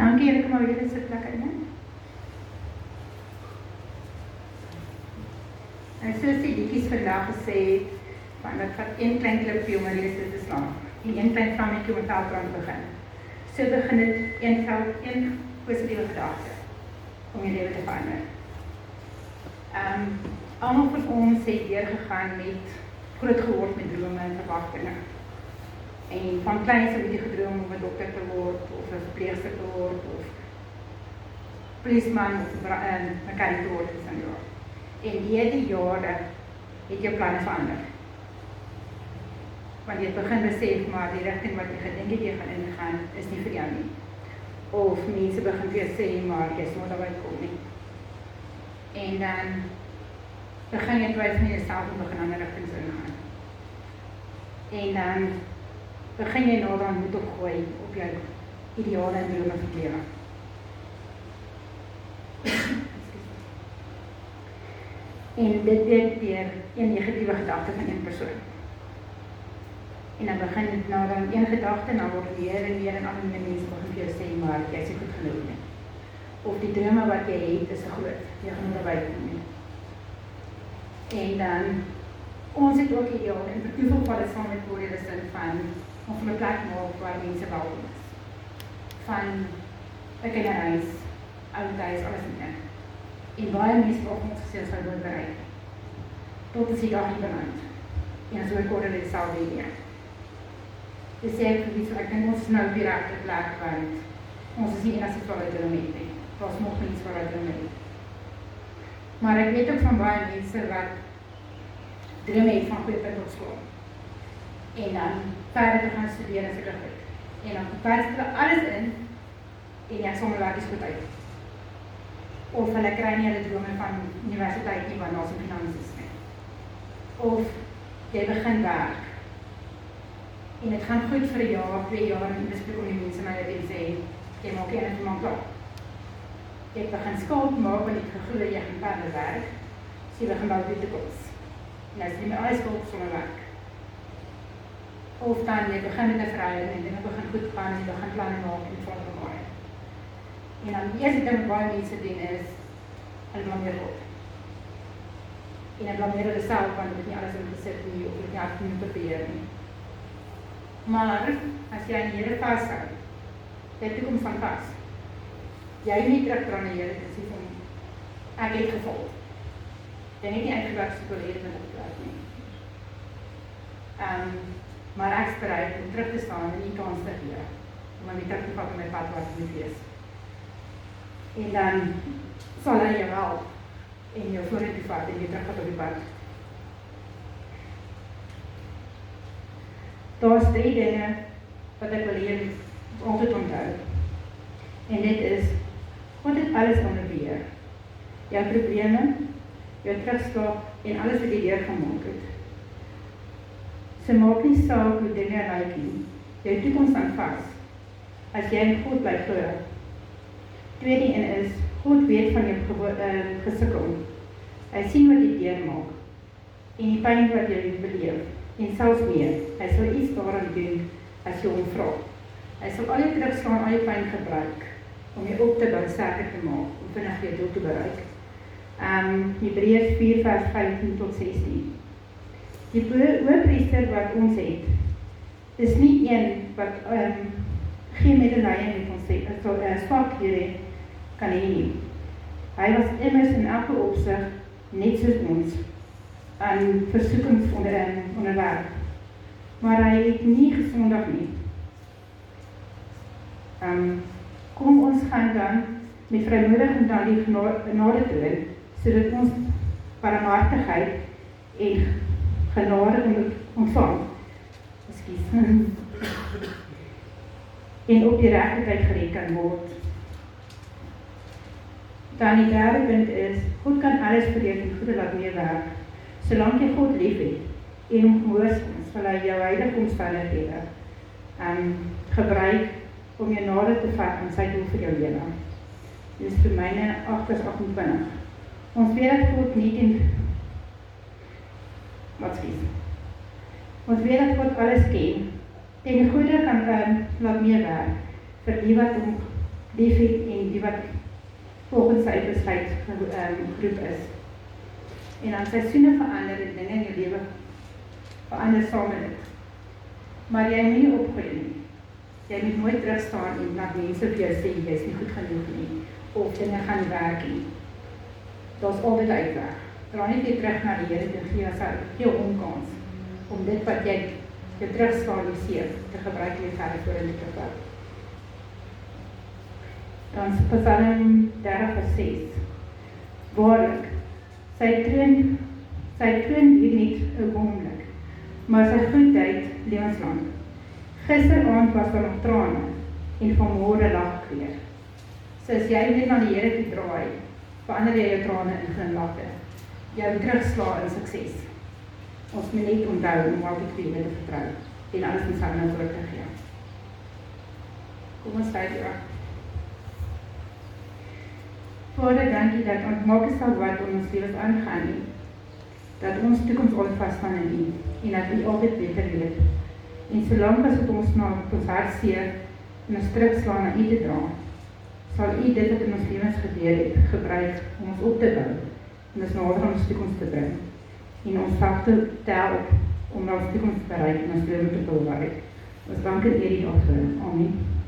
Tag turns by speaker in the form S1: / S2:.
S1: Dankie, julle kom maar weer sit lekker in. En soos die liedjies vandag gesê het, van dat vat een klein klipie om 'n reis te slaan, en een klein vlammetjie om 'n veldbrand te begin. So begin dit een positiewe gedagte om jou lewe te verander. Almal van ons het deurgegaan met groot geword met drome en verwagtinge. En van kleins het jy gedroom om 'n dokter te word, of 'n verpleegster te word, of polisman, of 'n mechanic te word, en deur die jare het jou planne verander. Want jy het begin besef, maar die rigting wat jy gedink het jy gaan ingaan, is nie vir jou nie. Of mense begin vir jou sê, maar jy is nooit daarby kom nie. En dan begin jy twyfel in jouself en begin ander rigtings ingaan. En dan begin jy nou dan moed opgooi op jou ideale en drome vir lewe. En dit werk deur een negatiewe gedagte van een persoon. En dan begin dit nou dan een gedagte, dan word weer en weer en al die mense begin vir jou sê, maar jy is nie goed genoeg nie. Of die drome wat jy het is te groot, jy gaan nie daarby kom nie. En dan, ons het ook ideaal, en vir toeval val het saam met Corrie die sin van, ons wil 'n plek maak waar mense welkom is. Van 'n kinderhuis, oudhuis, alles in dit. En baie mense wat ons gesê sou nooit bereik. Tot is die dag nie beland. En so ek hoorde dit self weer. Dus sê ek vir wie, ek dink ons is nou weer op die plek, want ons is nie enigste wat uit hulle met nie. Daar is nog mense wat uit hulle met. Maar ek weet ook van baie mense wat drome het van goeie punt op skool. En dan verder te gaan studeer as ek dit. En dan verder hulle alles in, en jy sommer werkies goed uit. Of hulle kry nie hulle drome van universiteit nie, want daar is finansies nie. Of jy begin werk. En dit gaan goed vir 'n jaar, 2 jaar, en bespreek om die mense na jou en sê, jy maak een of iemand klaar. Jy begin skuld maak, want jy geglo jy gaan verder werk, so jy begin bou die toekoms. En as jy met alles skuld sonder werk. Of dan jy begin met 'n verhouding en dinge begin goed gaan, en jy begin planne maak en val mekaar. En dan die eerste ding wat baie mense doen is, hulle blameer God. En hulle blameer hulle self, want hulle het nie alles ingesit nie, of hulle het nie hard genoeg probeer nie. Maar, as jy aan die Here vashou, jy toekoms van vas. Jy nie terugdraai na die Here en sê van, ek het gevolg. Jy het nie uitgewerk so wil hê met opdraai nie. Maar ek is bereid om terug te staan en nie kans te gee, om my terug te vat in my pad wat ek moet wees. En dan sal hy jou help en jou vorentoe vat en jy terug op die pad. Daar is 3 dinge wat ek wil hier altyd onthou. En dit is, God het alles onder beheer. Jou probleme, jou terugstap en alles wat jy deurgemaak het. So maak nie saak hoe dinge lyk nie. Jou toekoms staan vas, as jy in God bly glo. Tweede een is, God weet van jou gesukkel. Hy sien wat jy deurmaak en die pyn wat jy beleef. En selfs meer, hy sal iets daaraan doen as jy hom vra. Hy sal al jou terugslaan, al jou pyn gebruik om jou op te bou, sterker te maak, om vinnig jou doel te bereik. Hebreërs 4 vers 15 tot 16. Die hoëpriester wat ons het, is nie een wat geen medelee met ons het, swakhede kan hê nie. Hy was immers in elke opsig net soos ons, aan versoekings onderwerp. Maar hy het nie gesondig nie. Kom ons gaan dan met vrymoedigheid dan die genade toon, sodat ons barmhartigheid en genade ontvang. En op die regte tyd gered kan word. Dan die derde punt is, God kan alles vir jou ten goeie laat meewerk. Solank jy God lief het en hom gehoorsaam, sal hy jou heiligdomsvaardighede gebruik om jou nader te vat aan sy doel vir jou lewe. Dit is Romeine 8 vers 28. Ons weet dat God nie ons weet dat God alles ken, en die goede kan laat meewerk vir die wat hom lief het en die wat volgens sy besluit geroep is. En dan seisoene verander en dinge in jou lewe verander saam met dit. Maar jy moet nie opgooi nie. Jy moet nooit terugstaan en dat mense vir jou sê, jy is nie goed genoeg nie, of dinge gaan nie werk nie. Daar is altyd 'n uitweg. Draai net weer terug na die Here en gee jou omkans om dit wat jy terugskanaliseer te gebruik om verder vorentoe te gaan. Dan Psalm 30:6. Waarlik, sy troon hier niet 'n oomblik, maar sy goedheid lewenslang. Gisteraand was daar nog trane en vanmôre lag ek weer. So as jy net na die Here toe draai, verander jy jou trane in glimlagte. Jou terugslaan in sukses. Ons moet net onthou om altyd vir Here te vertrou en alles in sy hande oor te gee. Kom ons sluit hier af. Vader, dankie dat ons maak nie saak wat in ons lewens aangaan nie, dat ons toekoms altyd vasstaan in U en dat U altyd beter weet. En solank as het ons na ons hartseer en ons terugslaan na U te dra, sal U dit wat in ons lewens gebeur het, gebruik om ons op te bou en ons nader aan ons toekoms te bring en ons self te help om na ons toekoms te bereik en ons lewe te bewaar. Ons dank en eer U daarvoor. Amen.